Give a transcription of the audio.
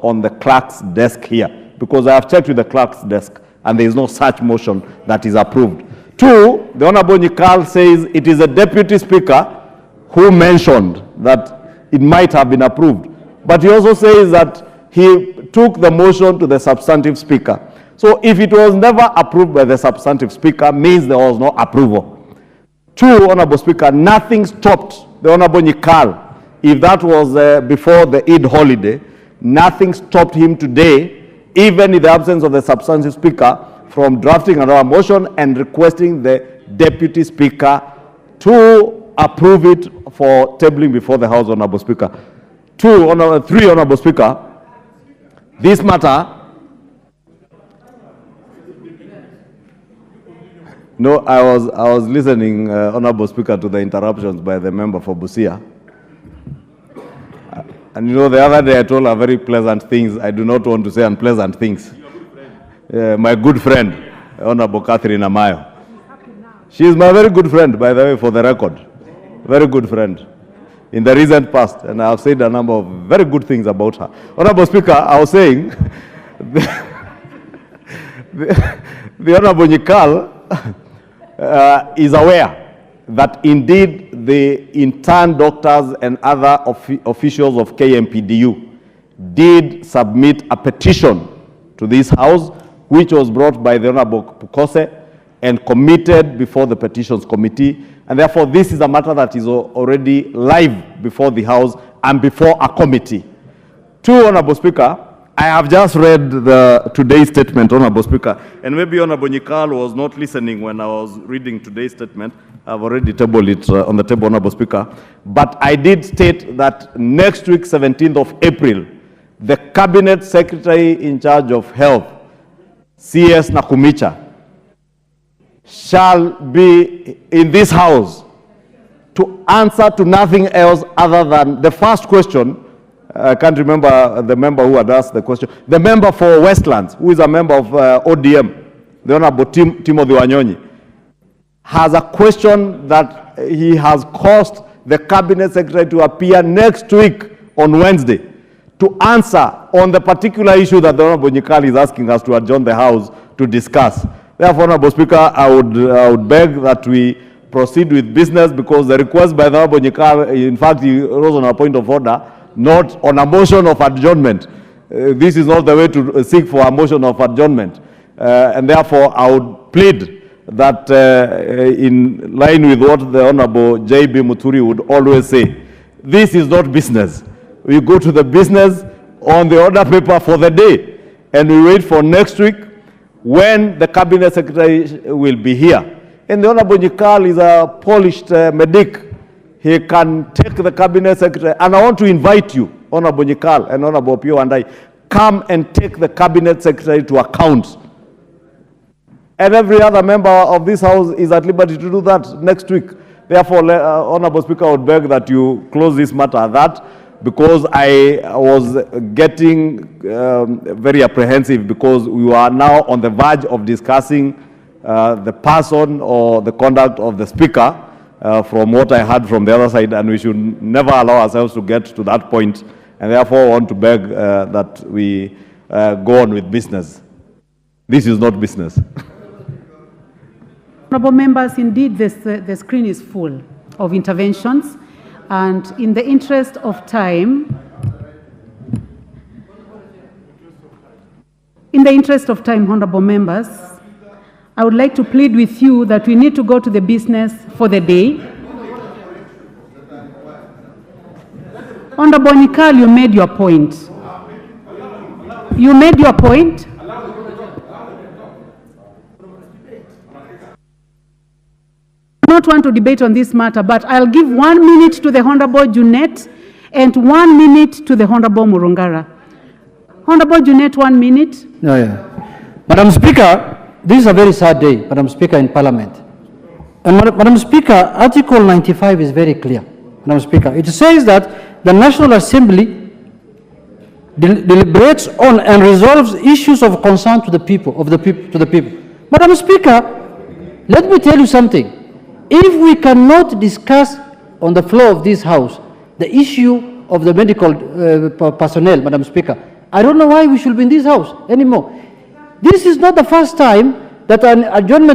on the clerk's desk here, because I have checked with the clerk's desk and there is no such motion that is approved. Two, the Honorable Nyikal says it is a deputy speaker who mentioned that it might have been approved. But he also says that he took the motion to the substantive speaker. So if it was never approved by the substantive speaker, means there was no approval. Two, Honorable Speaker, nothing stopped the Honorable Nyikal. If that was before the Eid holiday, nothing stopped him today, even in the absence of the substantive speaker, from drafting another motion and requesting the deputy speaker to approve it for tabling before the House, Honorable Speaker. Three, Honorable Speaker, this matter, no, I was listening, Honorable Speaker, to the interruptions by the member for Busia. And you know, the other day I told her very pleasant things. I do not want to say unpleasant things. My good friend, Honorable Catherine Amayo. She is my very good friend, by the way, for the record. Very good friend in the recent past. And I have said a number of very good things about her. Honorable Speaker, I was saying, the Honorable Nyikal is aware that indeed the intern doctors and other officials of KMPDU did submit a petition to this House, which was brought by the Honorable Pukose and committed before the Petitions Committee. And therefore, this is a matter that is already live before the House and before a committee. Two, Honorable Speaker, I have just read today's statement, Honorable Speaker, and maybe Honorable Nyikal was not listening when I was reading today's statement. I've already tabled it on the table, Honorable Speaker. But I did state that next week, 17th of April, the Cabinet Secretary in charge of Health, CS Nakhumicha, shall be in this House to answer to nothing else other than the first question. I can't remember the member who had asked the question. The member for Westlands, who is a member of ODM, the Honorable Timothy Wanyonyi, has a question that he has caused the Cabinet Secretary to appear next week on Wednesday to answer on the particular issue that the Honorable Nyikal is asking us to adjourn the House to discuss. Therefore, Honorable Speaker, I would beg that we proceed with business, because the request by the Honorable Nyikal, in fact, he rose on a point of order, not on a motion of adjournment. This is not the way to seek for a motion of adjournment. And therefore, I would plead that in line with what the Honorable J.B. Muturi would always say, this is not business. We go to the business on the order paper for the day, and we wait for next week when the Cabinet Secretary will be here. And the Honorable Nyikal is a polished medic. He can take the Cabinet Secretary, and I want to invite you, Honorable Nyikal and Honorable Pio and I, come and take the Cabinet Secretary to account. And every other member of this House is at liberty to do that next week. Therefore, Honorable Speaker, I would beg that you close this matter at that, because I was getting very apprehensive, because we are now on the verge of discussing the person or the conduct of the Speaker, from what I heard from the other side, and we should never allow ourselves to get to that point. And therefore, I want to beg that we go on with business. This is not business. Honorable members, indeed, the screen is full of interventions. And in the interest of time, honorable members, I would like to plead with you that we need to go to the business for the day. Honorable Nyikal, you made your point. You made your point. I don't want to debate on this matter, but I'll give 1 minute to the Honorable Junet and 1 minute to the Honorable Murungara. Honorable Junet, 1 minute. Madam Speaker, this is a very sad day, Madam Speaker, in Parliament. And Madam Speaker, Article 95 is very clear, Madam Speaker. It says that the National Assembly deliberates on and resolves issues of concern to the people, Madam Speaker, let me tell you something. If we cannot discuss on the floor of this House the issue of the medical personnel, Madam Speaker, I don't know why we should be in this house anymore. This is not the first time that an adjournment